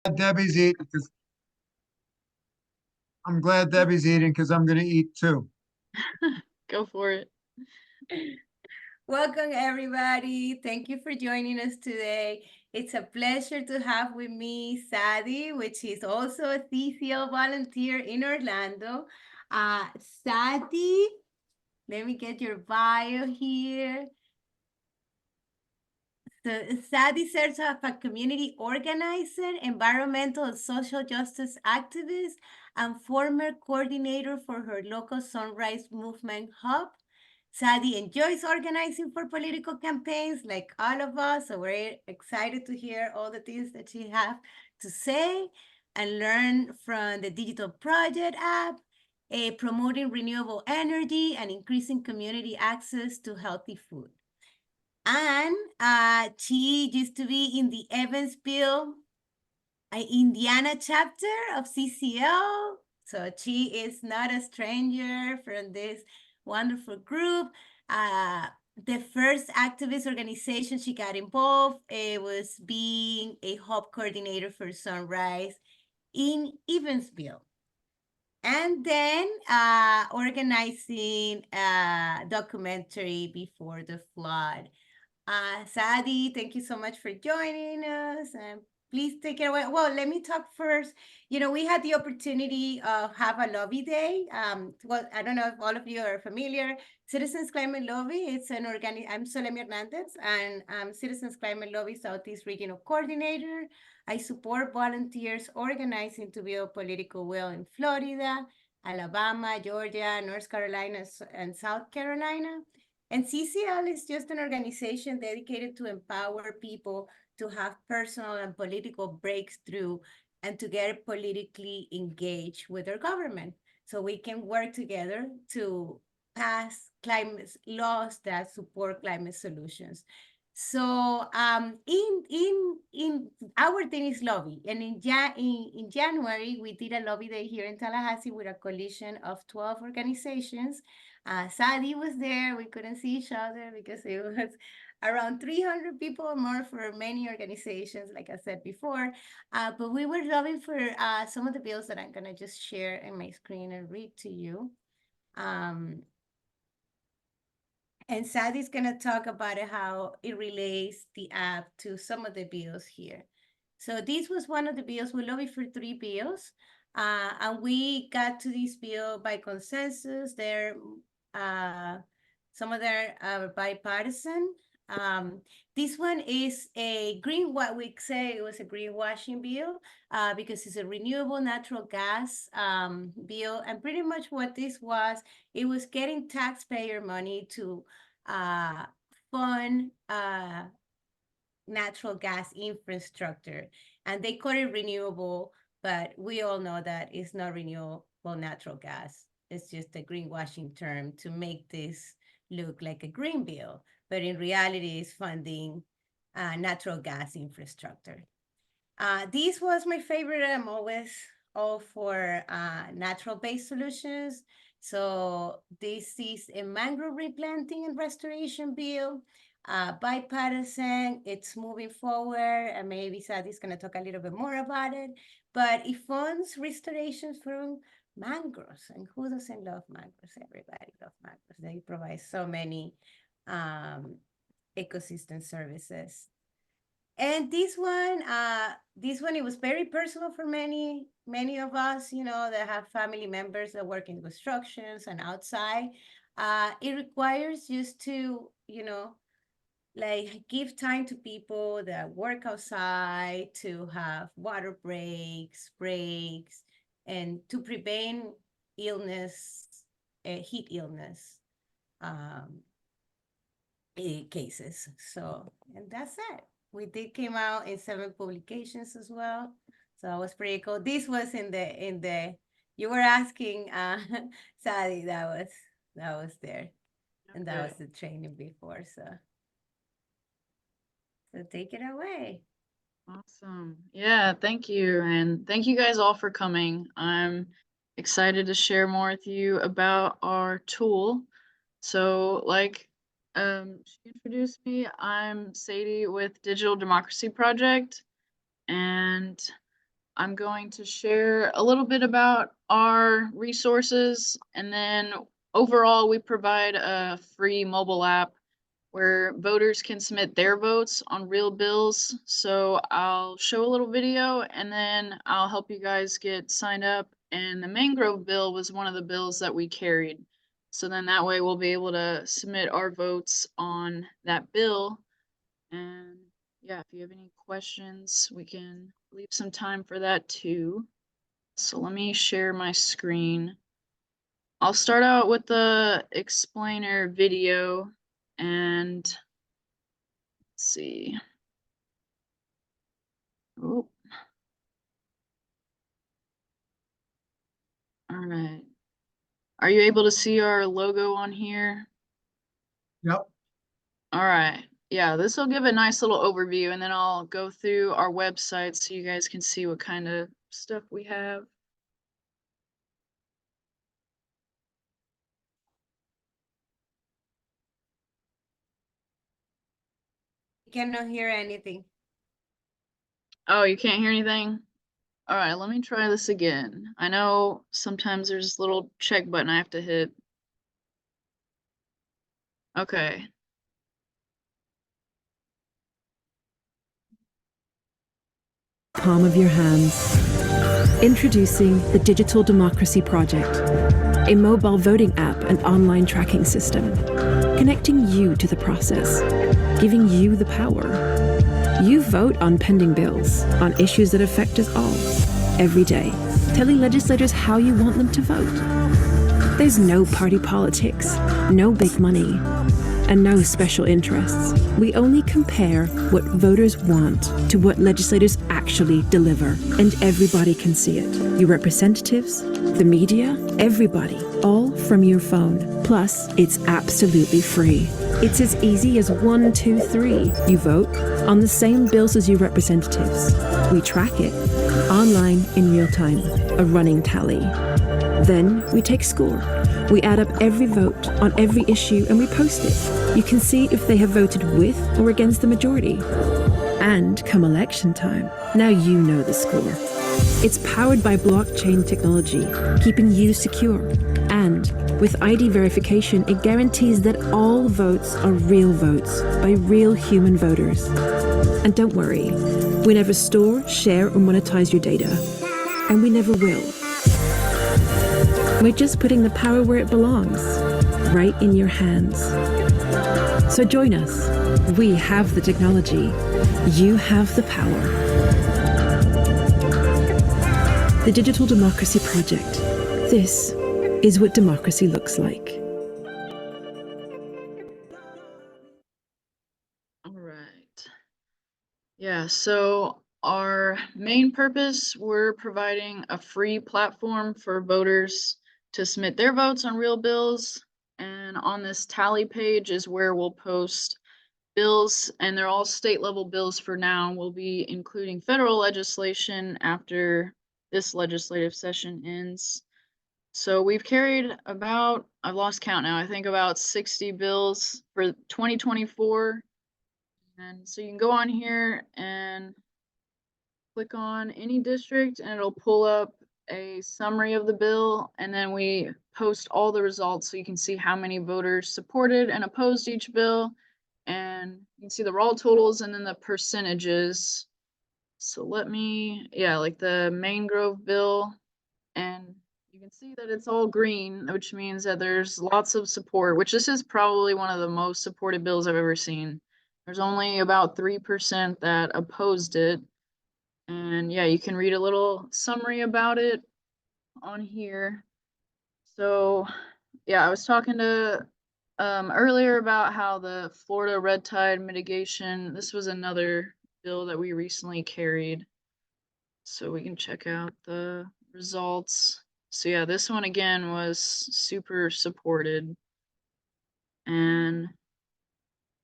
Debbie's eating because I'm glad Debbie's eating because I'm going to eat too. Go for it. Welcome, everybody. Thank you for joining us today. It's a pleasure to have with me Sadie, which is also a CCL volunteer in Orlando. Sadie, let me get your bio here. So Sadie serves as a community organizer, environmental and social justice activist, and former coordinator for her local Sunrise Movement Hub. Sadie enjoys organizing for political campaigns like all of us, so we're excited to hear all the things that she has to say and learn from the Digital Project app, promoting renewable energy and increasing community access to healthy food. And she used to be in the Evansville, Indiana chapter of CCL. So she is not a stranger from this wonderful group. The first activist organization she got involved was being a hub coordinator for Sunrise in Evansville. And then organizing a documentary before the flood. Sadie, thank you so much for joining us. And please take it away. Well, let me talk first. We had the opportunity of have a lobby day. Well, I don't know if all of you are familiar. Citizens Climate Lobby, it's an I'm Solemi Hernandez, and I'm Citizens Climate Lobby Southeast Regional Coordinator. I support volunteers organizing to build political will in Florida, Alabama, Georgia, North Carolina, and South Carolina. And CCL is just an organization dedicated to empower people to have personal and political breakthrough and to get politically engaged with their government. So we can work together to pass climate laws that support climate solutions. So in our thing is lobby, and in January we did a lobby day here in Tallahassee with a coalition of 12 organizations. Sadie was there. We couldn't see each other because it was around 300 people or more for many organizations, like I said before. But we were lobbying for some of the bills that I'm gonna just share in my screen and read to you. And Sadie's gonna talk about it, how it relates the app to some of the bills here. So this was one of the bills. We lobbied for 3 bills, and we got to this bill by consensus. Some of them are bipartisan. This one is what we say it was a greenwashing bill because it's a renewable natural gas bill. And pretty much what this was, it was getting taxpayer money to fund natural gas infrastructure. And they call it renewable, but we all know that it's not renewable natural gas. It's just a greenwashing term to make this look like a green bill, but in reality, it's funding natural gas infrastructure. This was my favorite. I'm always all for natural-based solutions. So this is a mangrove replanting and restoration bill, bipartisan. It's moving forward, and maybe Sadie's going to talk a little bit more about it. But it funds restorations from mangroves, and who doesn't love mangroves? Everybody loves mangroves. They provide so many ecosystem services. And this one, it was very personal for many of us, that have family members that work in constructions and outside. It requires just to, like give time to people that work outside to have water breaks, and to prevent illness, heat illness cases. So, and that's it. We did came out in 7 publications as well. So that was pretty cool. This was in the you were asking Sadie, that was there. And that was the training before. So take it away. Awesome. Yeah, thank you. And thank you guys all for coming. I'm excited to share more with you about our tool. So like she introduced me, I'm Sadie with Digital Democracy Project, and I'm going to share a little bit about our resources, and then overall, we provide a free mobile app where voters can submit their votes on real bills. So I'll show a little video and then I'll help you guys get signed up. And the mangrove bill was one of the bills that we carried. So then that way we'll be able to submit our votes on that bill. And yeah, if you have any questions, we can leave some time for that too. So let me share my screen. I'll start out with the explainer video and let's see. Oh. All right. Are you able to see our logo on here? Yep. All right. Yeah, this will give a nice little overview, and then I'll go through our website so you guys can see what kind of stuff we have. Cannot hear anything. Oh, you can't hear anything? All right, let me try this again. I know sometimes there's this little check button I have to hit. Okay. Palm of your hands. Introducing the Digital Democracy Project, a mobile voting app and online tracking system, connecting you to the process, giving you the power. You vote on pending bills, on issues that affect us all, every day, telling legislators how you want them to vote. There's no party politics, no big money, and no special interests. We only compare what voters want to what legislators actually deliver, and everybody can see it. Your representatives, the media, everybody, all from your phone. Plus, it's absolutely free. It's as easy as 1, 2, 3. You vote on the same bills as your representatives. We track it online in real time, a running tally. Then we take score. We add up every vote on every issue and we post it. You can see if they have voted with or against the majority. And come election time, now you know the score. It's powered by blockchain technology, keeping you secure. And with ID verification, it guarantees that all votes are real votes by real human voters. And don't worry, we never store, share, or monetize your data. And we never will. We're just putting the power where it belongs, right in your hands. So join us. We have the technology. You have the power. The Digital Democracy Project. This is what democracy looks like. All right. Yeah, so our main purpose, we're providing a free platform for voters to submit their votes on real bills. And on this tally page is where we'll post bills, and they're all state level bills for now. We'll be including federal legislation after this legislative session ends. So we've carried about, I've lost count now, I think about 60 bills for 2024. And so you can go on here and click on any district and it'll pull up a summary of the bill, and then we post all the results so you can see how many voters supported and opposed each bill, and you can see the raw totals and then the percentages. So let me, yeah, like the mangrove bill, and you can see that it's all green, which means that there's lots of support, which this is probably one of the most supported bills I've ever seen. There's only about 3% that opposed it. And yeah, you can read a little summary about it on here. So yeah, I was talking to earlier about how the Florida red tide mitigation, this was another bill that we recently carried. So we can check out the results. So yeah, this one again was super supported. And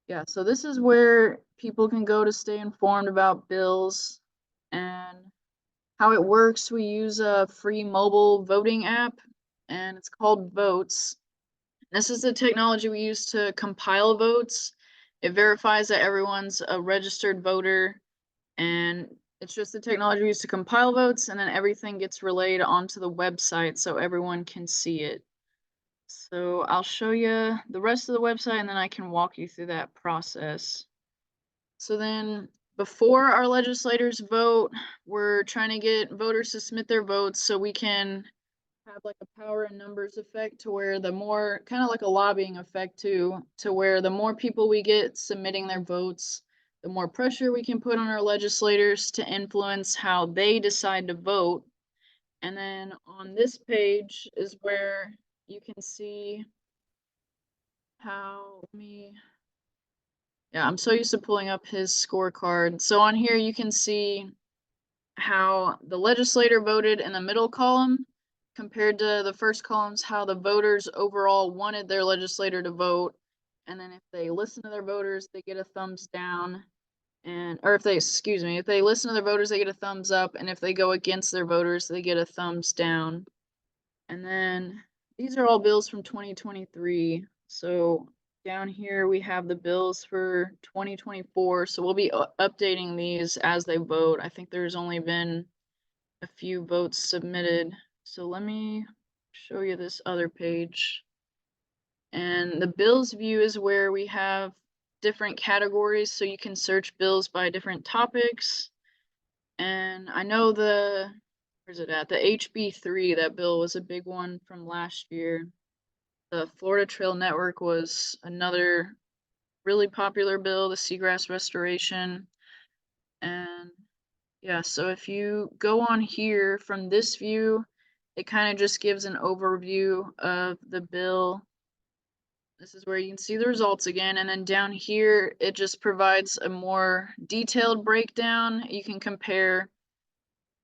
yeah, so this is where people can go to stay informed about bills and how it works. We use a free mobile voting app and it's called Votes. This is the technology we use to compile votes. It verifies that everyone's a registered voter, and It's just the technology we use to compile votes, and then everything gets relayed onto the website so everyone can see it. So I'll show you the rest of the website and then I can walk you through that process. So then before our legislators vote, we're trying to get voters to submit their votes so we can have like a power and numbers effect to where the more, kind of like a lobbying effect too, to where the more people we get submitting their votes, the more pressure we can put on our legislators to influence how they decide to vote. And then on this page is where you can see how, yeah, I'm so used to pulling up his scorecard. So on here you can see how the legislator voted in the middle column compared to the first columns, how the voters overall wanted their legislator to vote. And then if they listen to their voters, they get a thumbs down. And, or if they, excuse me, if they listen to their voters, they get a thumbs up. And if they go against their voters, they get a thumbs down. And then these are all bills from 2023. So down here we have the bills for 2024. So we'll be updating these as they vote. I think there's only been a few votes submitted. So let me show you this other page. And the bills view is where we have different categories. So you can search bills by different topics. And I know where's it at? The HB3, that bill was a big one from last year. The Florida Trail Network was another really popular bill, the seagrass restoration. And yeah, so if you go on here from this view, it kind of just gives an overview of the bill. This is where you can see the results again. And then down here, it just provides a more detailed breakdown. You can compare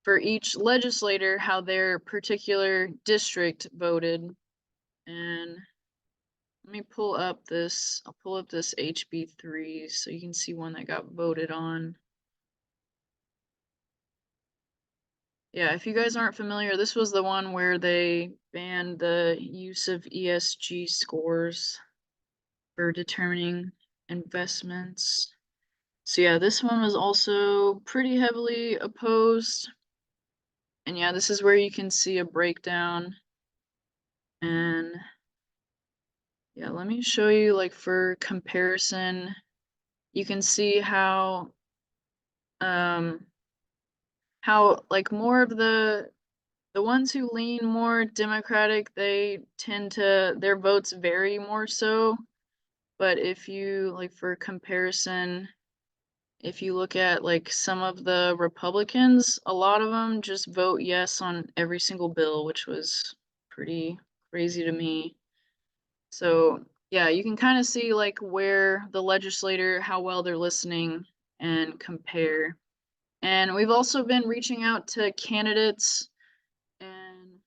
for each legislator how their particular district voted. And let me pull up this, I'll pull up this HB3 so you can see one that got voted on. Yeah, if you guys aren't familiar, this was the one where they banned the use of ESG scores for determining investments. So yeah, this one was also pretty heavily opposed. And yeah, this is where you can see a breakdown. And yeah, let me show you, like, for comparison, you can see how like more of the ones who lean more Democratic, they tend to, their votes vary more so. But if you, like, for comparison, if you look at like some of the Republicans, a lot of them just vote yes on every single bill, which was pretty crazy to me. So yeah, you can kind of see like where the legislator, how well they're listening and compare. And we've also been reaching out to candidates and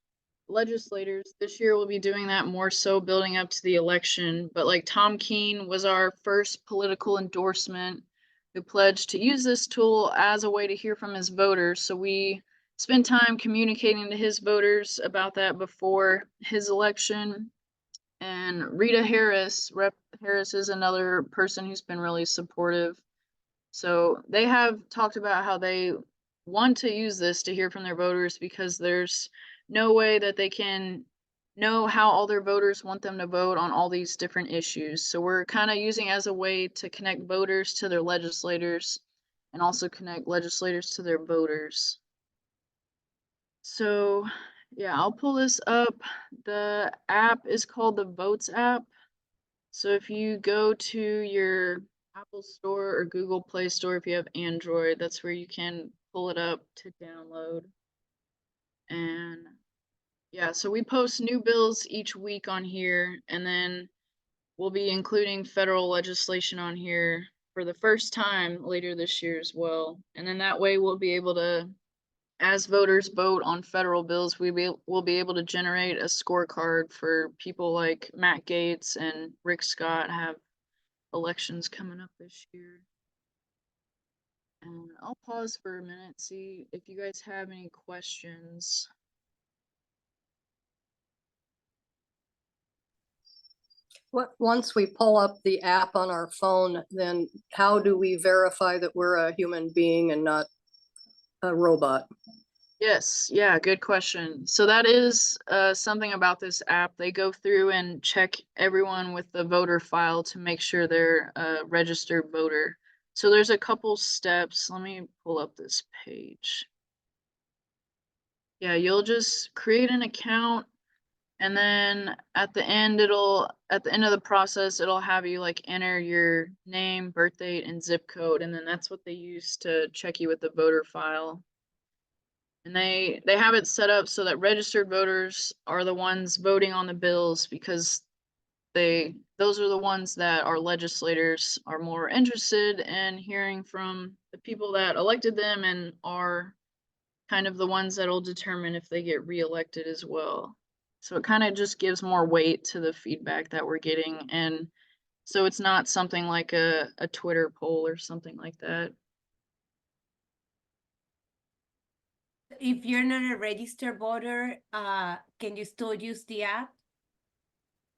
legislators. This year we'll be doing that more so building up to the election. But like Tom Keene was our first political endorsement who pledged to use this tool as a way to hear from his voters. So we spent time communicating to his voters about that before his election. And Rita Harris, Rep. Harris, is another person who's been really supportive. So they have talked about how they want to use this to hear from their voters because there's no way that they can know how all their voters want them to vote on all these different issues. So we're kind of using it as a way to connect voters to their legislators and also connect legislators to their voters. So yeah, I'll pull this up. The app is called the Votes app. So if you go to your Apple Store or Google Play Store, if you have Android, that's where you can pull it up to download. And yeah, so we post new bills each week on here, and then we'll be including federal legislation on here for the first time later this year as well. And then that way we'll be able to, as voters vote on federal bills, we'll be able to generate a scorecard for people like Matt Gaetz and Rick Scott have elections coming up this year. And I'll pause for a minute, see if you guys have any questions. Once we pull up the app on our phone, then how do we verify that we're a human being and not robot? Yes, yeah, good question. So that is something about this app. They go through and check everyone with the voter file to make sure they're a registered voter. So there's a couple steps. Let me pull up this page. Yeah, you'll just create an account, and then at the end of the process, it'll have you like enter your name, birth date, and zip code, and then that's what they use to check you with the voter file. And they have it set up so that registered voters are the ones voting on the bills, because those are the ones that our legislators are more interested in hearing from the people that elected them, and are kind of the ones that'll determine if they get reelected as well. So it kind of just gives more weight to the feedback that we're getting, and so it's not something like a Twitter poll or something like that. If you're not a registered voter, can you still use the app?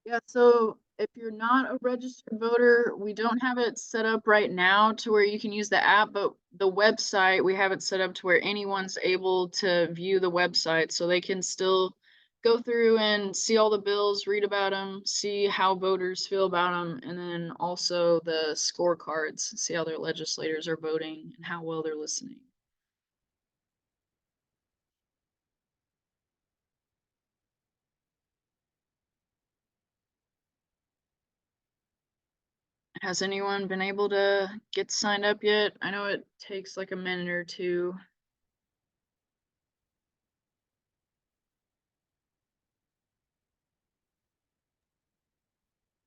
Yeah, so if you're not a registered voter, we don't have it set up right now to where you can use the app, but the website, we have it set up to where anyone's able to view the website, so they can still go through and see all the bills, read about them, see how voters feel about them, and then also the scorecards, see how their legislators are voting and how well they're listening. Has anyone been able to get signed up yet? I know it takes like a minute or two.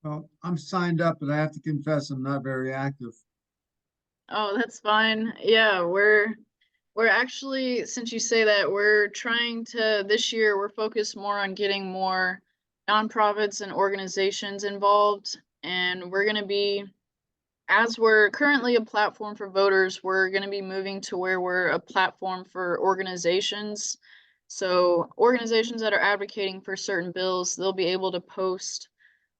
Well, I'm signed up, but I have to confess I'm not very active. Oh, that's fine. Yeah, we're actually, since you say that, we're trying to, this year, we're focused more on getting more nonprofits and organizations involved. And we're gonna be, as we're currently a platform for voters, we're gonna be moving to where we're a platform for organizations. So organizations that are advocating for certain bills, they'll be able to post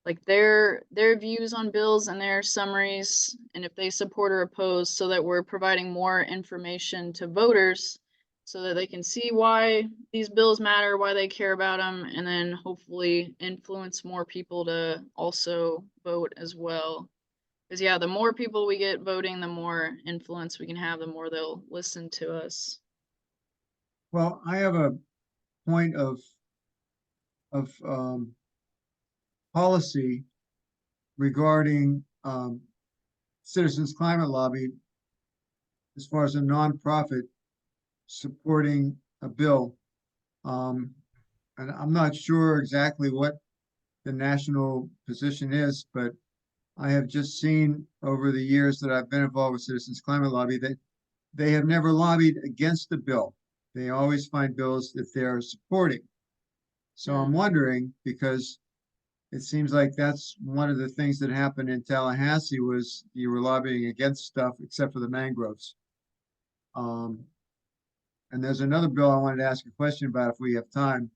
like their views on bills and their summaries, and if they support or oppose, so that we're providing more information to voters so that they can see why these bills matter, why they care about them, and then hopefully influence more people to also vote as well. Because yeah, the more people we get voting, the more influence we can have, the more they'll listen to us. Well, I have a point of policy regarding Citizens Climate Lobby as far as a nonprofit supporting a bill. And I'm not sure exactly what the national position is, but I have just seen over the years that I've been involved with Citizens Climate Lobby that they have never lobbied against the bill. They always find bills that they're supporting. So I'm wondering, because it seems like that's one of the things that happened in Tallahassee was you were lobbying against stuff except for the mangroves. And there's another bill I wanted to ask a question about if we have time,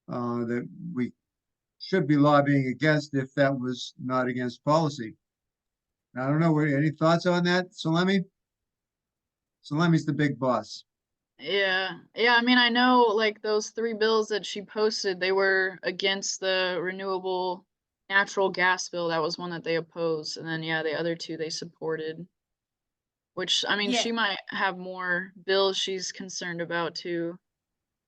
that we should be lobbying against if that was not against policy. I don't know, any thoughts on that, Salemi? Salemi's the big boss. Yeah, I mean, I know like those 3 bills that she posted, they were against the renewable natural gas bill. That was one that they opposed, and then yeah, the other 2 they supported. Which, I mean, Yeah. she might have more bills she's concerned about too.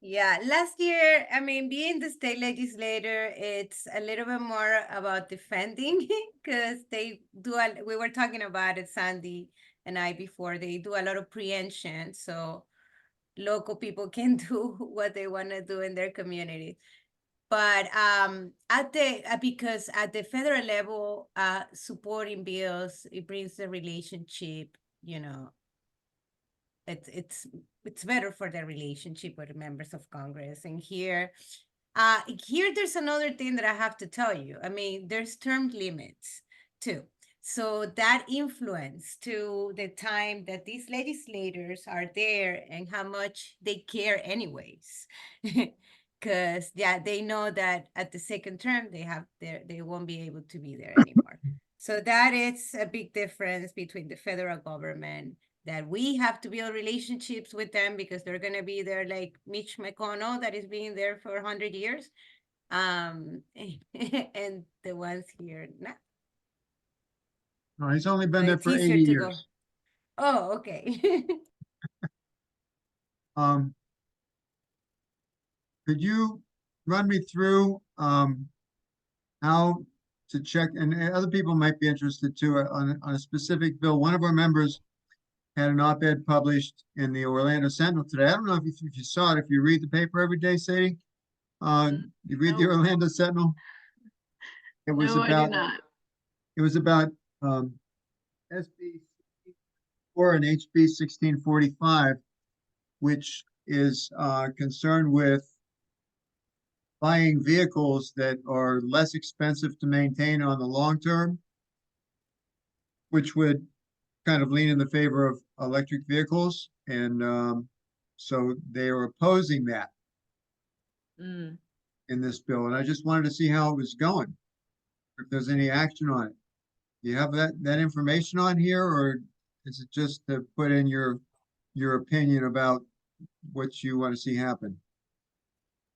Yeah, last year, I mean, being the state legislator, it's a little bit more about defending because they do, we were talking about it, Sandy and I before, they do a lot of preemption. So local people can do what they want to do in their community. But because at the federal level, supporting bills, it brings the relationship, you know, it's better for the relationship with the members of Congress. And here there's another thing that I have to tell you. I mean, there's term limits too. So that influence to the time that these legislators are there and how much they care anyways. Because yeah, they know that at the second term they won't be able to be there anymore. So that is a big difference between the federal government that we have to build relationships with them because they're gonna be there like Mitch McConnell that is being there for 100 years. And the ones here, nah, No, he's only been there it's for easier 80 to go. years. Oh, okay. Um, could you run me through, how to check, and other people might be interested too, on a specific bill. One of our members had an op-ed published in the Orlando Sentinel today. I don't know if you saw it, if you read the paper every day, Sadie. You read the Nope. Orlando Sentinel? It was No, I do about, not. it was about, SB 4 and HB 1645, which is, concerned with buying vehicles that are less expensive to maintain on the long term, which would kind of lean in the favor of electric vehicles. And so they are opposing that Mm. in this bill. And I just wanted to see how it was going, if there's any action on it. Do you have that information on here, or is it just to put in your opinion about what you want to see happen?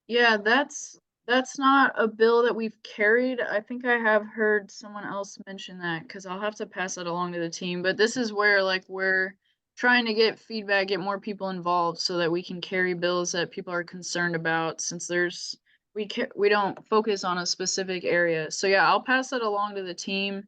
Yeah, that's not a bill that we've carried. I think I have heard someone else mention that because I'll have to pass that along to the team. But this is where like we're trying to get feedback, get more people involved so that we can carry bills that people are concerned about since we don't focus on a specific area. So yeah, I'll pass that along to the team.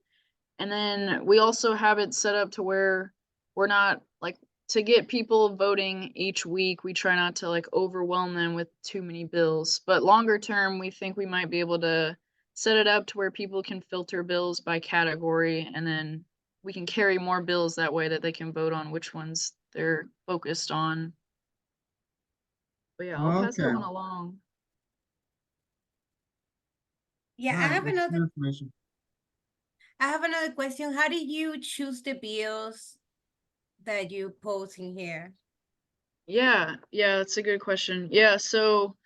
And then we also have it set up to where we're not like to get people voting each week. We try not to like overwhelm them with too many bills. But longer term, we think we might be able to set it up to where people can filter bills by category and then we can carry more bills that way that they can vote on which ones they're focused on. But yeah, I'll pass that Okay. one along. Yeah, All I right, have that's good another information. question. How did you choose the bills that you post in here? Yeah, that's a good question. Yeah, so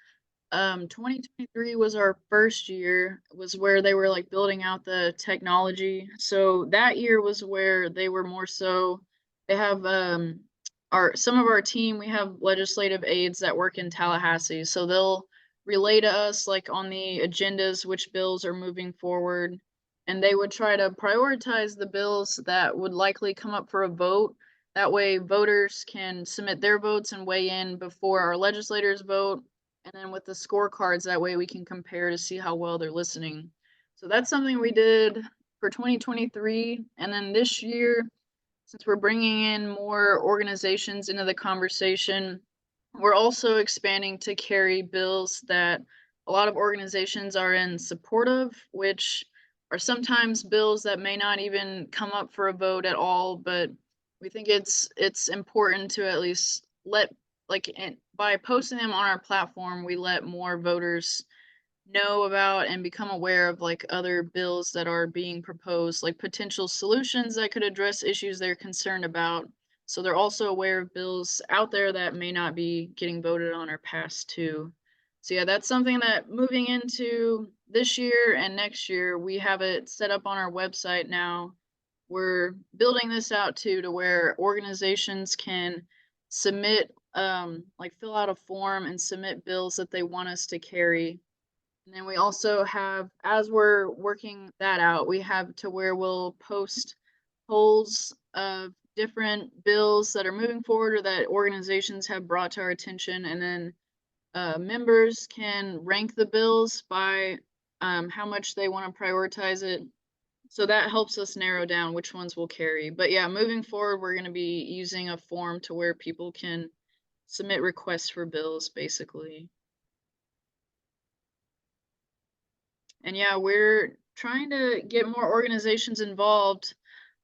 2023 was our first year, was where they were like building out the technology. So that year was where they were more so they have some of our team, we have legislative aides that work in Tallahassee. So they'll relay to us like on the agendas which bills are moving forward and they would try to prioritize the bills that would likely come up for a vote. That way voters can submit their votes and weigh in before our legislators vote. And then with the scorecards, that way we can compare to see how well they're listening. So that's something we did for 2023. And then this year, since we're bringing in more organizations into the conversation, we're also expanding to carry bills that a lot of organizations are in support of, which are sometimes bills that may not even come up for a vote at all, but we think it's important to at least let by posting them on our platform, we let more voters know about and become aware of like other bills that are being proposed, like potential solutions that could address issues they're concerned about. So they're also aware of bills out there that may not be getting voted on or passed too. So yeah, that's something that moving into this year and next year, we have it set up on our website now. We're building this out too to where organizations can submit like fill out a form and submit bills that they want us to carry. And then we also have, as we're working that out, we have to where we'll post polls of different bills that are moving forward or that organizations have brought to our attention. And then members can rank the bills by how much they want to prioritize it. So that helps us narrow down which ones we'll carry. But yeah, moving forward, we're going to be using a form to where people can submit requests for bills, basically. And yeah, we're trying to get more organizations involved.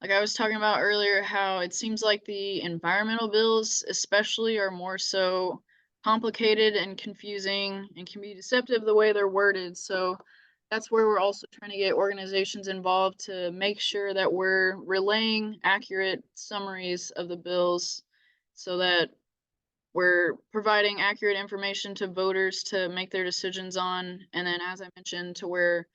Like I was talking about earlier, how it seems like the environmental bills especially are more so complicated and confusing and can be deceptive the way they're worded. So that's where we're also trying to get organizations involved to make sure that we're relaying accurate summaries of the bills so that we're providing accurate information to voters to make their decisions on. And then, as I mentioned, to where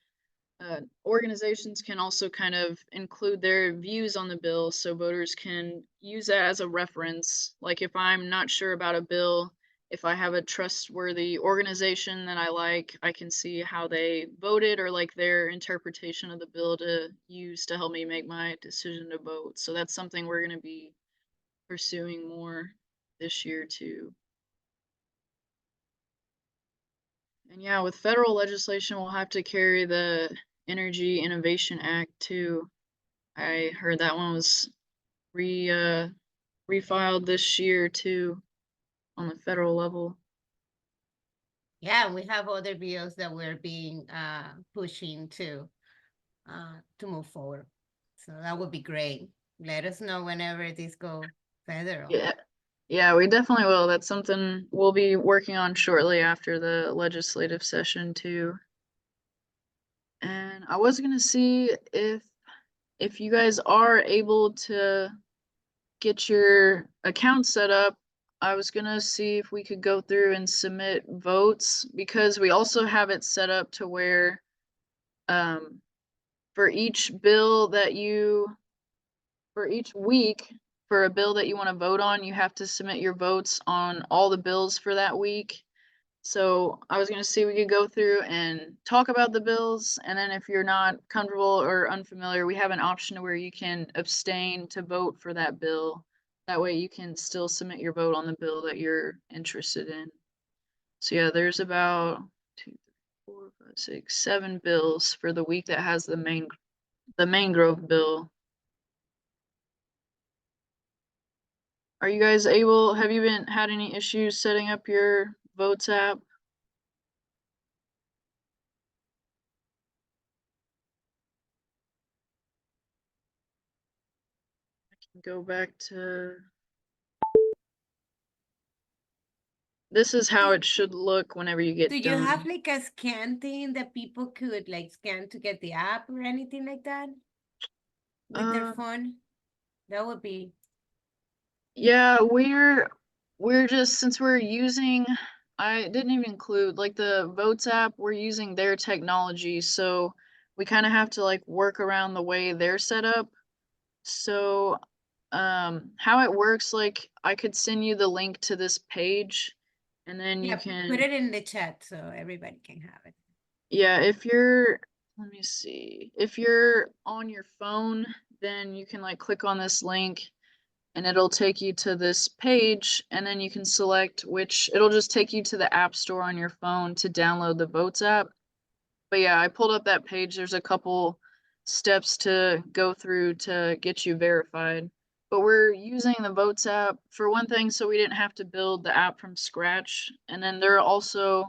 organizations can also kind of include their views on the bill so voters can use that as a reference. Like if I'm not sure about a bill, if I have a trustworthy organization that I like, I can see how they voted or like their interpretation of the bill to use to help me make my decision to vote. So that's something we're going to be pursuing more this year too. And yeah, with federal legislation, we'll have to carry the Energy Innovation Act too. I heard that one was refiled this year too on the federal level. Yeah, we have other bills that we're being pushing to move forward. So that would be great. Let us know whenever this go federal. Yeah, we definitely will. That's something we'll be working on shortly after the legislative session too. And I was gonna see if you guys are able to get your account set up, I was gonna see if we could go through and submit votes because we also have it set up to where for each bill that for each week, for a bill that you want to vote on, you have to submit your votes on all the bills for that week. So I was going to see if we could go through and talk about the bills. And then if you're not comfortable or unfamiliar, we have an option where you can abstain to vote for that bill. That way you can still submit your vote on the bill that you're interested in. So yeah, there's about 2, 3, 4, 5, 6, 7 bills for the week that has the mangrove bill. Are you guys able, have you had any issues setting up your votes app? I can go back to, this is how it should look whenever you get Do you done. have like a scan thing that people could like scan to get the app or anything like that with their phone? That would be. Yeah, we're just, since we're using, I didn't even include like the votes app, we're using their technology. So we kind of have to like work around the way they're set up. So how it works, like I could send you the link to this page and then you Yeah, can put it in the chat so everybody can have it. yeah, if you're, let me see, if you're on your phone, then you can like click on this link and it'll take you to this page and then you can select which, it'll just take you to the app store on your phone to download the votes app. But yeah, I pulled up that page. There's a couple steps to go through to get you verified. But we're using the votes app for one thing, so we didn't have to build the app from scratch. And then they're also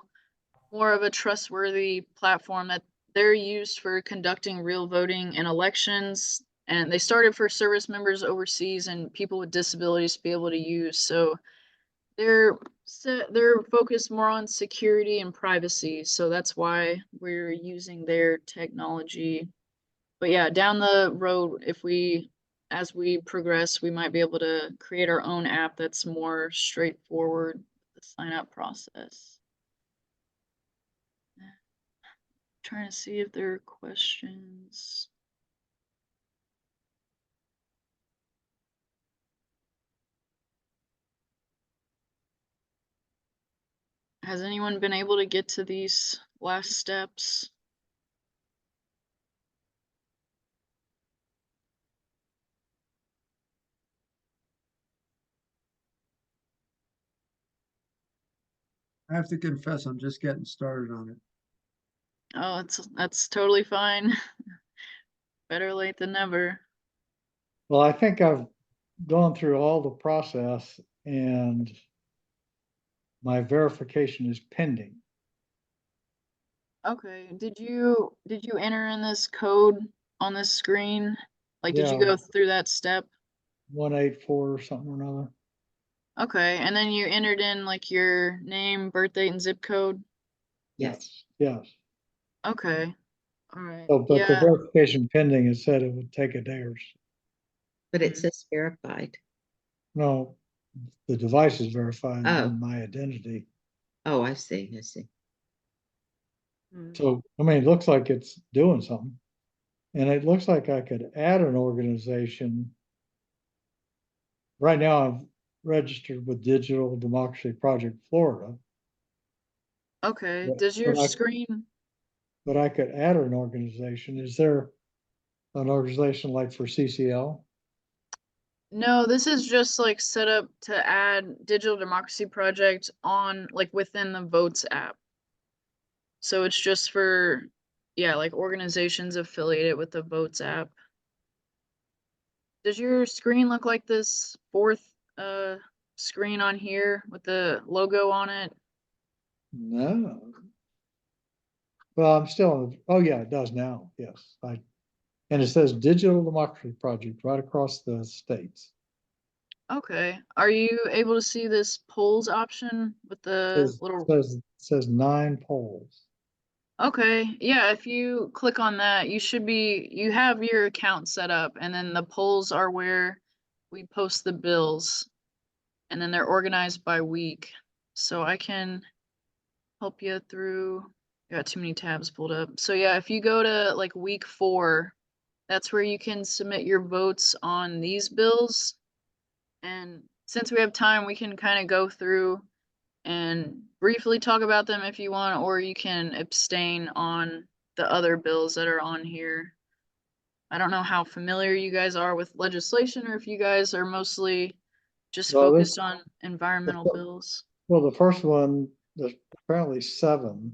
more of a trustworthy platform that they're used for conducting real voting in elections. And they started for service members overseas and people with disabilities to be able to use. So they're focused more on security and privacy. So that's why we're using their technology. But yeah, down the road, as we progress, we might be able to create our own app that's more straightforward, the sign up process. Trying to see if there are questions. Has anyone been able to get to these last steps? I have to confess, I'm just getting started on it. Oh, that's totally fine. Better late than never. Well, I think I've gone through all the process and my verification is pending. Okay, did you enter in this code on this screen? Like, did you Yeah. go through that step? 184 or something or another. Okay, and then you entered in like your name, birth date, and zip code? Yes. Yes. Okay, all right. So, but the Yeah, verification pending, it said it would take a day or so. But it says verified. No, the device is verified Oh. on my identity. Oh, I see. Mm. So, I mean, it looks like it's doing something. And it looks like I could add an organization. Right now, I've registered with Digital Democracy Project Florida, Okay, but, does your screen, but I could add an organization. Is there an organization like for CCL? no, this is just like set up to add Digital Democracy Project on like within the Votes app. So it's just for, yeah, like organizations affiliated with the Votes app. Does your screen look like this fourth screen on here with the logo on it? No. Well, I'm still, oh yeah, it does now. Yes. And it says Digital Democracy Project right across the states. Okay. Are you able to see this polls option with the little? Says 9 polls. Okay, yeah, if you click on that, you have your account set up, and then the polls are where we post the bills, and then they're organized by week. So I can help you through, I got too many tabs pulled up. So yeah, if you go to like week 4, that's where you can submit your votes on these bills. And since we have time, we can kind of go through and briefly talk about them if you want, or you can abstain on the other bills that are on here. I don't know how familiar you guys are with legislation, or if you guys are mostly just Well, focused on environmental bills. Well, the first one, there's apparently 7.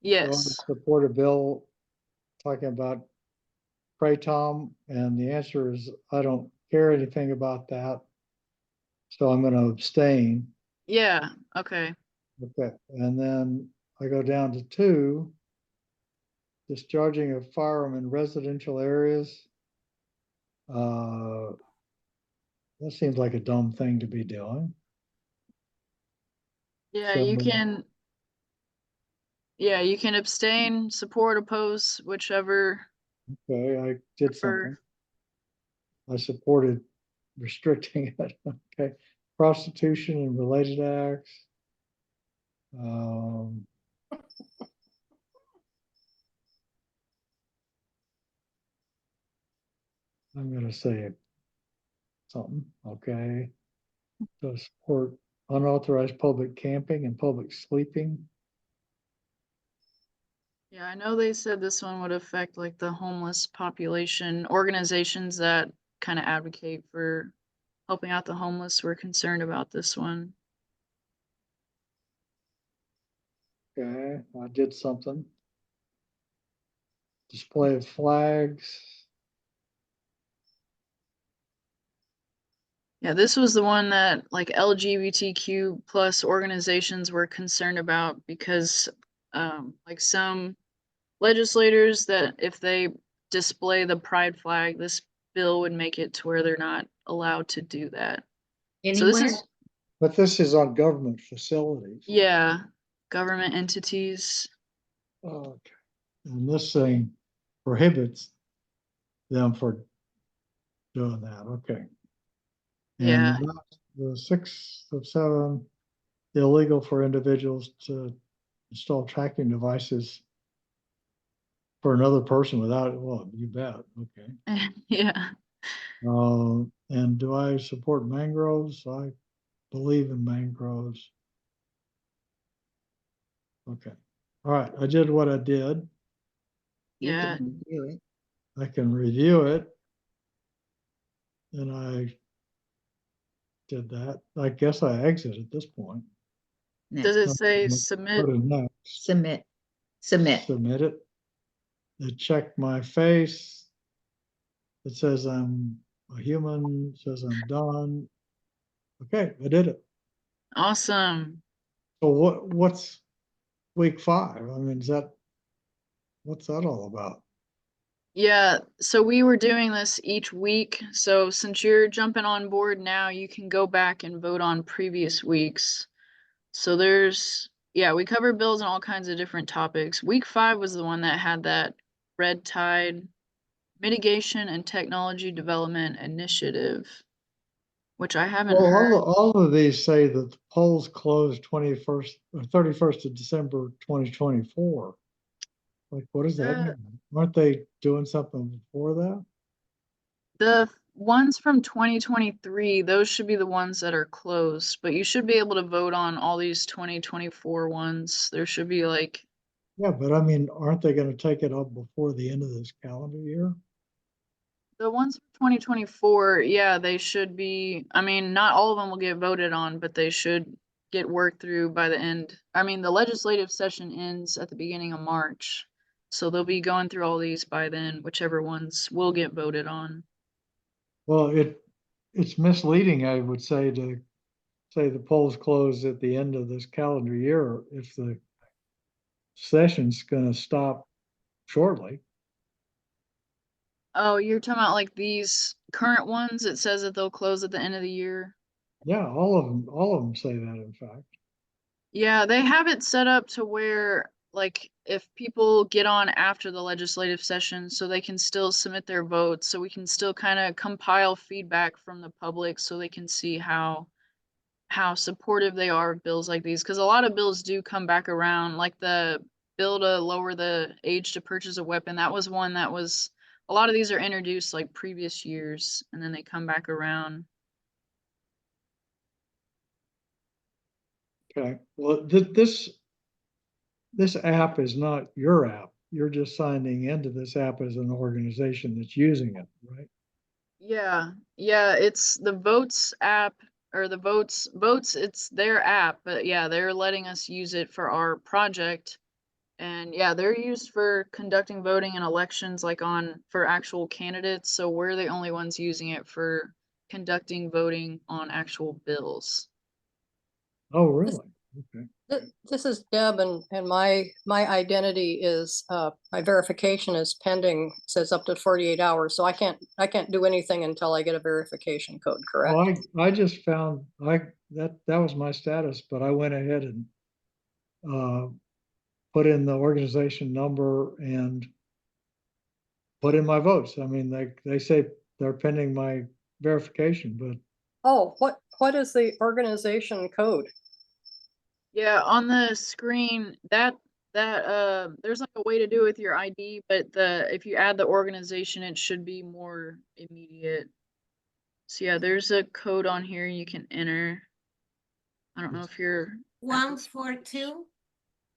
Do I Yes. support a bill talking about Tom? And the answer is I don't care anything about that. So I'm going to abstain. Yeah. Okay. Okay. And then I go down to 2, discharging of firearm in residential areas. That seems like a dumb thing to be doing. Yeah, So, you can abstain, support, oppose, whichever okay, I did prefer. something. I supported restricting it. Okay. Prostitution and related acts. I'm going to say something. Okay. To support unauthorized public camping and public sleeping. Yeah, I know they said this one would affect like the homeless population. Organizations that kind of advocate for helping out the homeless were concerned about this one. Okay. I did something. Display of flags. Yeah, this was the one that like LGBTQ plus organizations were concerned about because like some legislators that if they display the pride flag, this bill would make it to where they're not allowed to do that. So this Anywhere? is, But this is on government facilities. yeah, government entities. Okay. And this thing prohibits them for doing that. Okay. Yeah. And the 6 of 7, illegal for individuals to install tracking devices for another person without, well, you bet. Okay. Yeah. And do I support mangroves? I believe in mangroves. Okay. All right. I did what I did. You Yeah. can do it. I can review it. And I did that. I guess I exit at this point. Does Next, it say Go submit? to next. submit. Submit it. It checked my face. It says I'm a human. It says I'm done. Okay, I did it. Awesome. So what's week 5? I mean, what's that all about? Yeah, so we were doing this each week. So since you're jumping on board now, you can go back and vote on previous weeks. So yeah, we covered bills on all kinds of different topics. Week 5 was the one that had that red tide mitigation and technology development initiative, which I haven't Well, heard. all of these say that the polls closed 21st or 31st of December 2024. Like, what does that Uh, mean? Aren't they doing something before that? The ones from 2023, those should be the ones that are closed, but you should be able to vote on all these 2024 ones. There should be like, Yeah, but I mean, aren't they gonna take it up before the end of this calendar year? the ones from 2024, yeah, they should be, I mean, not all of them will get voted on, but they should get worked through by the end. I mean, the legislative session ends at the beginning of March. So they'll be going through all these by then, whichever ones will get voted on. Well, it's misleading, I would say, to say the polls close at the end of this calendar year if the session's gonna stop shortly. Oh, you're talking about like these current ones? It says that they'll close at the end of the year. Yeah, all of them say that, in fact. Yeah, they have it set up to where, like, if people get on after the legislative session, so they can still submit their votes, so we can still kind of compile feedback from the public so they can see how supportive they are of bills like these. Because a lot of bills do come back around, like the bill to lower the age to purchase a weapon. That was one that was, a lot of these are introduced like previous years, and then they come back around. Okay, well, this app is not your app. You're just signing into this app as an organization that's using it, right? Yeah, yeah, it's the Votes app, or the Votes, it's their app, but yeah, they're letting us use it for our project. And yeah, they're used for conducting voting in elections, like for actual candidates, so we're the only ones using it for conducting voting on actual bills. Oh, really? Okay. This is Deb, and my identity is, my verification is pending, says up to 48 hours, so I can't do anything until I get a verification code, correct? Well, I just found, that was my status, but I went ahead and put in the organization number and put in my votes. I mean, they say they're pending my verification, but Oh, what is the organization code? Yeah, on the screen, that there's like a way to do it with your ID, but if you add the organization, it should be more immediate. So yeah, there's a code on here you can enter. I don't know if you're at this- 142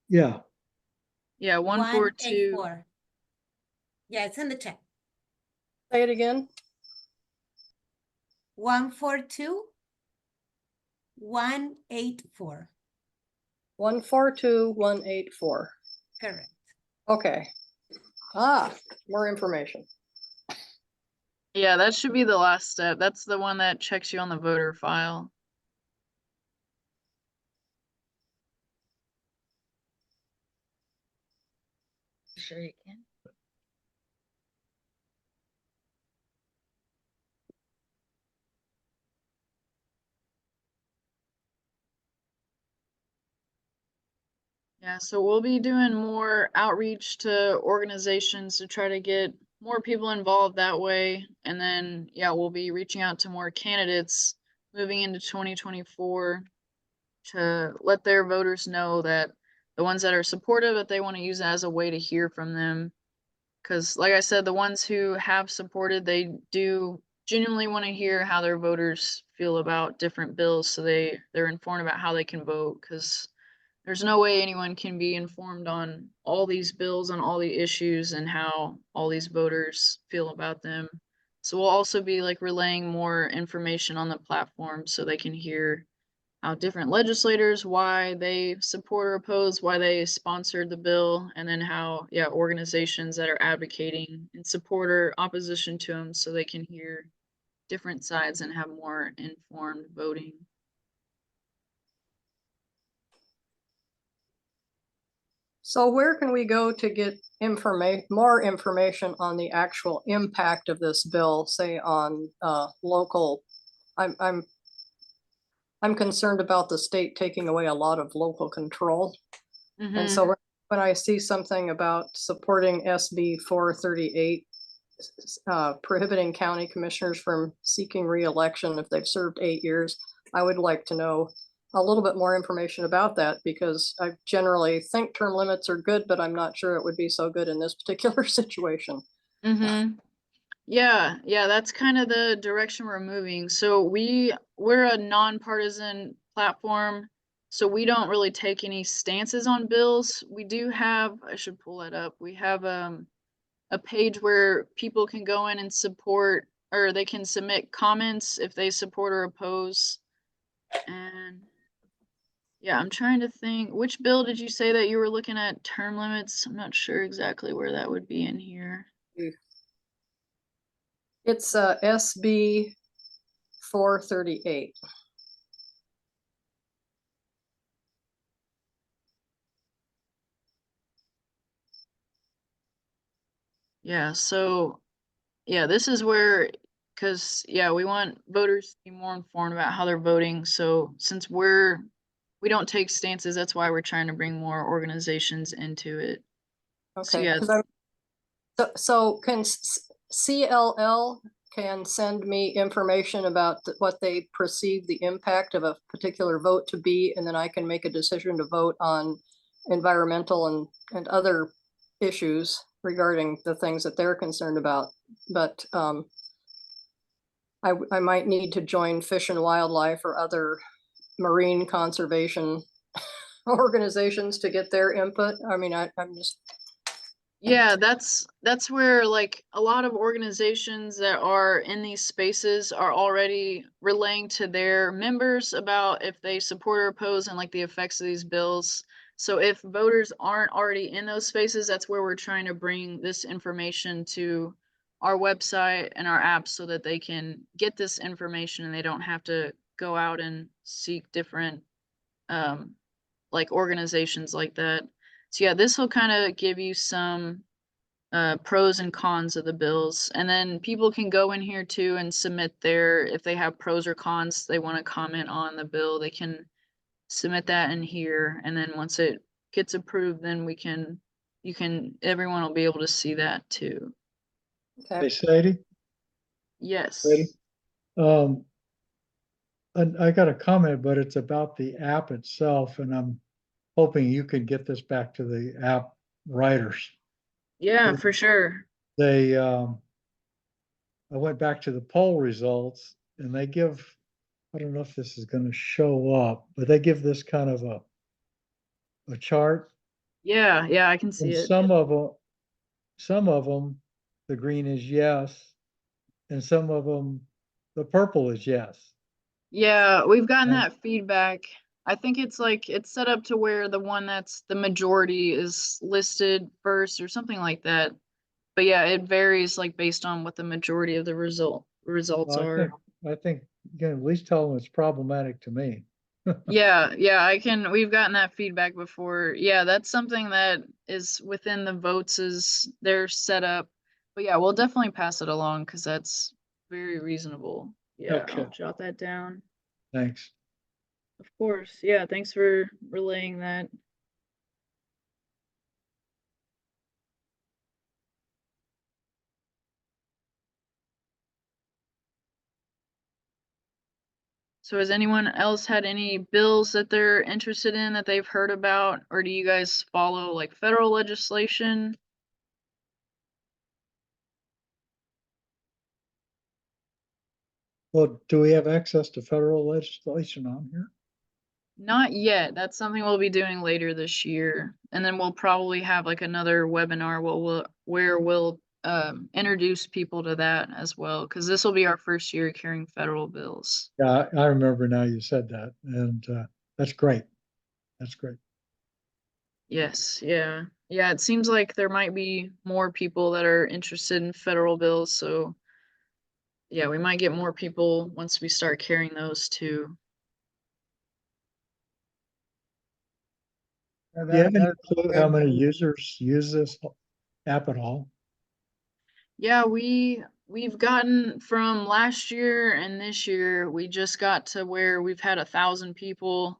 yeah, Yeah, 142. 184. Yeah, it's in the chat. Say it again. 142 184. 142184. Correct. Okay. More information. Yeah, that should be the last step. That's the one that checks you on the voter file. Sure you can. Yeah, so we'll be doing more outreach to organizations to try to get more people involved that way. And then, yeah, we'll be reaching out to more candidates moving into 2024 to let their voters know that the ones that are supportive, that they want to use it as a way to hear from them. Because, like I said, the ones who have supported, they do genuinely want to hear how their voters feel about different bills, so they're informed about how they can vote. Because there's no way anyone can be informed on all these bills, on all the issues, and how all these voters feel about them. So we'll also be like relaying more information on the platform so they can hear how different legislators, why they support or oppose, why they sponsored the bill, and then how, yeah, organizations that are advocating in support or opposition to them, so they can hear different sides and have more informed voting. So where can we go to get more information on the actual impact of this bill, say on local? I'm concerned about the state taking away a lot of local control. And so when I see something about supporting SB 438, prohibiting county commissioners from seeking re-election if they've served 8 years, I would like to know a little bit more information about that, because I generally think term limits are good, but I'm not sure it would be so good in this particular situation. Yeah, yeah, that's kind of the direction we're moving. So we're a nonpartisan platform, so we don't really take any stances on bills. We do have, I should pull that up. We have a page where people can go in and support, or they can submit comments if they support or oppose. And yeah, I'm trying to think, which bill did you say that you were looking at term limits? I'm not sure exactly where that would be in here. It's SB 438. Yeah, so yeah, this is where, because yeah, we want voters to be more informed about how they're voting. So since we don't take stances, that's why we're trying to bring more organizations into it. So Okay, yeah, so can CLL can send me information about what they perceive the impact of a particular vote to be, and then I can make a decision to vote on environmental and other issues regarding the things that they're concerned about. But I might need to join Fish and Wildlife or other marine conservation organizations to get their input. I mean, I'm just. yeah, that's where like a lot of organizations that are in these spaces are already relaying to their members about if they support or oppose and like the effects of these bills. So if voters aren't already in those spaces, that's where we're trying to bring this information to our website and our apps so that they can get this information and they don't have to go out and seek different like organizations like that. So yeah, this will kind of give you some pros and cons of the bills, and then people can go in here too and submit their, if they have pros or cons they want to comment on the bill, they can submit that in here, and then once it gets approved, then everyone will be able to see that too. Hey, Sadie, Yes. Sadie, and I got a comment, but it's about the app itself, and I'm hoping you can get this back to the app writers. Yeah, for sure. They, I went back to the poll results, and they give, I don't know if this is going to show up, but they give this kind of a chart. Yeah, yeah, I can see And it. some of them, the green is yes, and some of them, the purple is yes. Yeah, we've gotten And- that feedback. I think it's like it's set up to where the one that's the majority is listed first or something like that. But yeah, it varies like based on what the majority of the results Well, are. I think you can at least tell them it's problematic to me. Yeah, yeah, we've gotten that feedback before. Yeah, that's something that is within the votes is their setup. But yeah, we'll definitely pass it along because that's very reasonable. Yeah, Okay. I'll jot that down. Thanks. Of course. Yeah, thanks for relaying that. So has anyone else had any bills that they're interested in that they've heard about, or do you guys follow like federal legislation? Well, do we have access to federal legislation on here? Not yet. That's something we'll be doing later this year. And then we'll probably have like another webinar where we'll introduce people to that as well, because this will be our first year carrying federal bills. Yeah, I remember now you said that, and that's great. That's great. Yes, yeah. Yeah, it seems like there might be more people that are interested in federal bills, so yeah, we might get more people once we start carrying those too. Do you have any clue how many users use this app at all? Yeah, we've gotten from last year and this year, we just got to where we've had 1,000 people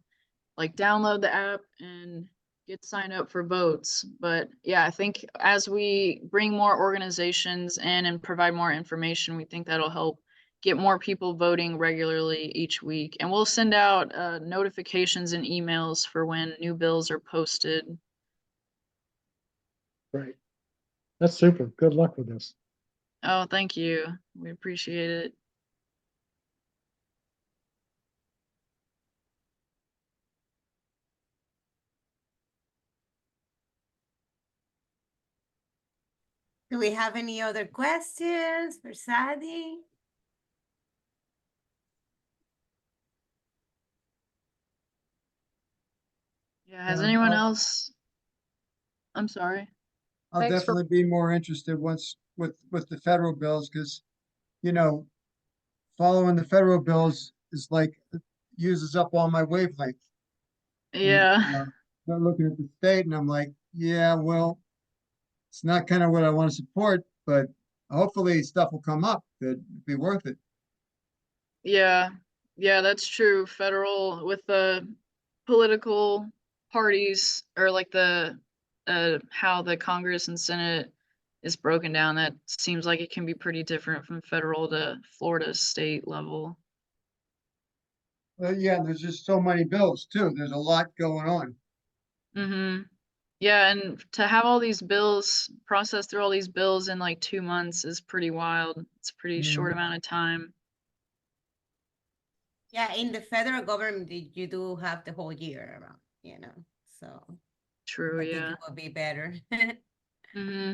like download the app and get signed up for votes. But yeah, I think as we bring more organizations in and provide more information, we think that'll help get more people voting regularly each week. And we'll send out notifications and emails for when new bills are posted. Great. That's super. Good luck with this. Oh, thank you. We appreciate it. Do we have any other questions for Sadie? Yeah, has Yeah, anyone I'll- else? I'm sorry. I'll Thanks for- definitely be more interested once with the federal bills, because, you know, following the federal bills is like, uses up all my wavelength. And, Yeah. Start looking at the state and I'm like, yeah, well, it's not kind of what I want to support, but hopefully stuff will come up that'd be worth it. Yeah. Yeah, that's true. Federal with the political parties or like the how the Congress and Senate is broken down, that seems like it can be pretty different from federal to Florida state level. Yeah, there's just so many bills too. There's a lot going on. Mm-hmm. Yeah, and to have all these bills, process through all these bills in like 2 months is pretty wild. It's a pretty short amount of time. Yeah, in the federal government, you do have the whole year around, you know, so True, I think yeah. it will be better. Mm-hmm.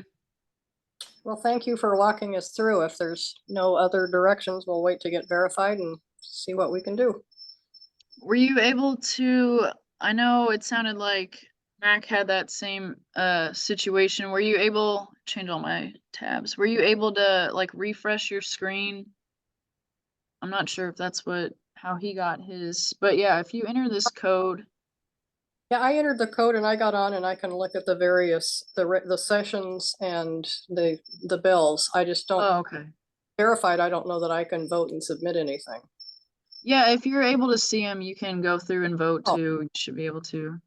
Well, thank you for walking us through. If there's no other directions, we'll wait to get verified and see what we can do. Were you able to, I know it sounded like Mac had that same situation. Were you able, change all my tabs, were you able to like refresh your screen? I'm not sure if that's how he got his, but yeah, if you enter this code, Yeah, I entered the code and I got on and I can look at the various, the sessions and the bills. I just don't, oh, okay. verified, I don't know that I can vote and submit anything. Yeah, if you're able to see him, you can go through and vote Oh. too. You should be able to.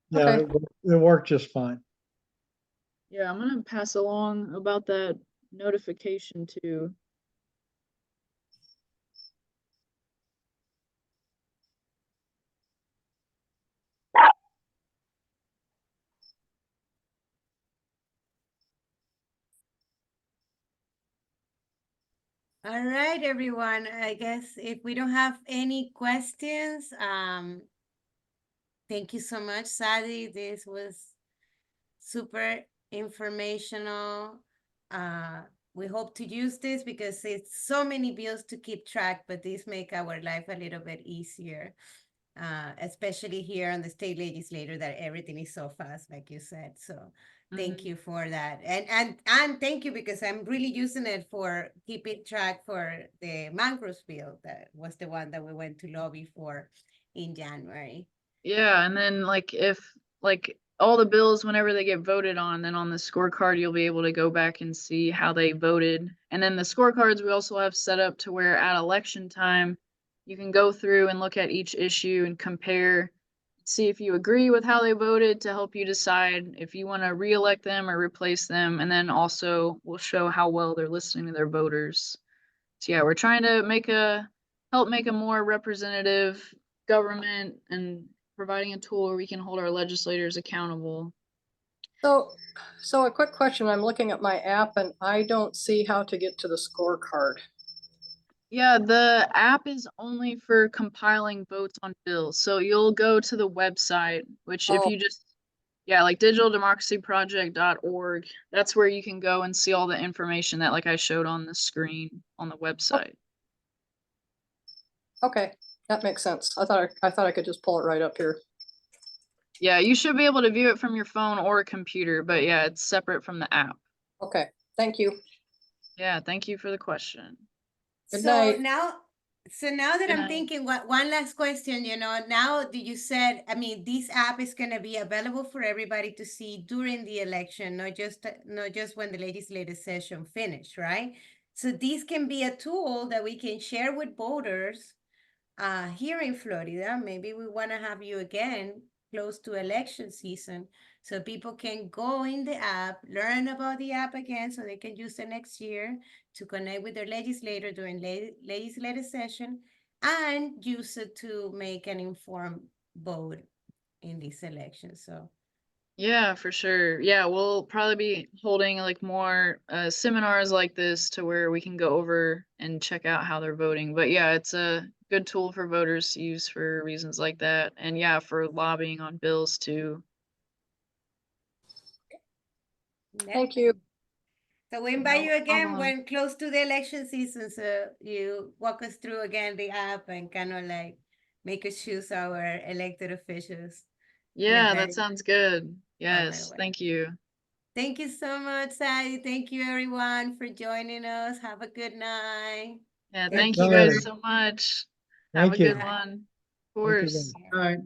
Yeah, Okay. it worked just fine. Yeah, I'm gonna pass along about that notification too. All right, everyone. I guess if we don't have any questions, thank you so much, Sadie. This was super informational. We hope to use this because it's so many bills to keep track, but this make our life a little bit easier, especially here on the state legislator, that everything is so fast, like you said. So thank you for that. And thank you, because I'm really using it for keeping track for the mangroves bill. That was the one that we went to lobby for in January. Yeah, and then like if like all the bills, whenever they get voted on, then on the scorecard, you'll be able to go back and see how they voted. And then the scorecards we also have set up to where at election time, you can go through and look at each issue and compare, see if you agree with how they voted to help you decide if you want to reelect them or replace them. And then also we'll show how well they're listening to their voters. So yeah, we're trying to help make a more representative government and providing a tool where we can hold our legislators accountable. So a quick question. I'm looking at my app and I don't see how to get to the scorecard. Yeah, the app is only for compiling votes on bills. So you'll go to the website, which if Oh. you just, yeah, like digitaldemocracyproject.org, that's where you can go and see all the information that like I showed on the screen on the website. Okay, that makes sense. I thought I could just pull it right up here. Yeah, you should be able to view it from your phone or a computer, but yeah, it's separate from the app. Okay, thank you. Yeah, thank you for the question. Good So night. now that Good I'm night. thinking, one last question, now that you said, I mean, this app is gonna be available for everybody to see during the election, not just when the legislative session finish, right? So this can be a tool that we can share with voters here in Florida. Maybe we wanna have you again, close to election season. So people can go in the app, learn about the app again, so they can use it next year to connect with their legislator during legislative session and use it to make an informed vote in this election. So Yeah, for sure. Yeah, we'll probably be holding like more seminars like this to where we can go over and check out how they're voting. But yeah, it's a good tool for voters to use for reasons like that. And yeah, for lobbying on bills too. Thank you. So we invite No you again problem. when close to the election season, so you walk us through again the app and kind of like make us choose our elected officials. Yeah, very- that sounds good. Yes, way. thank you. Thank you so much, Sadie. Thank you everyone for joining us. Have a good night. Yeah, Thank thank you you. guys so much. Have a Thank you. good one. Of Thank you, course. guys. All right.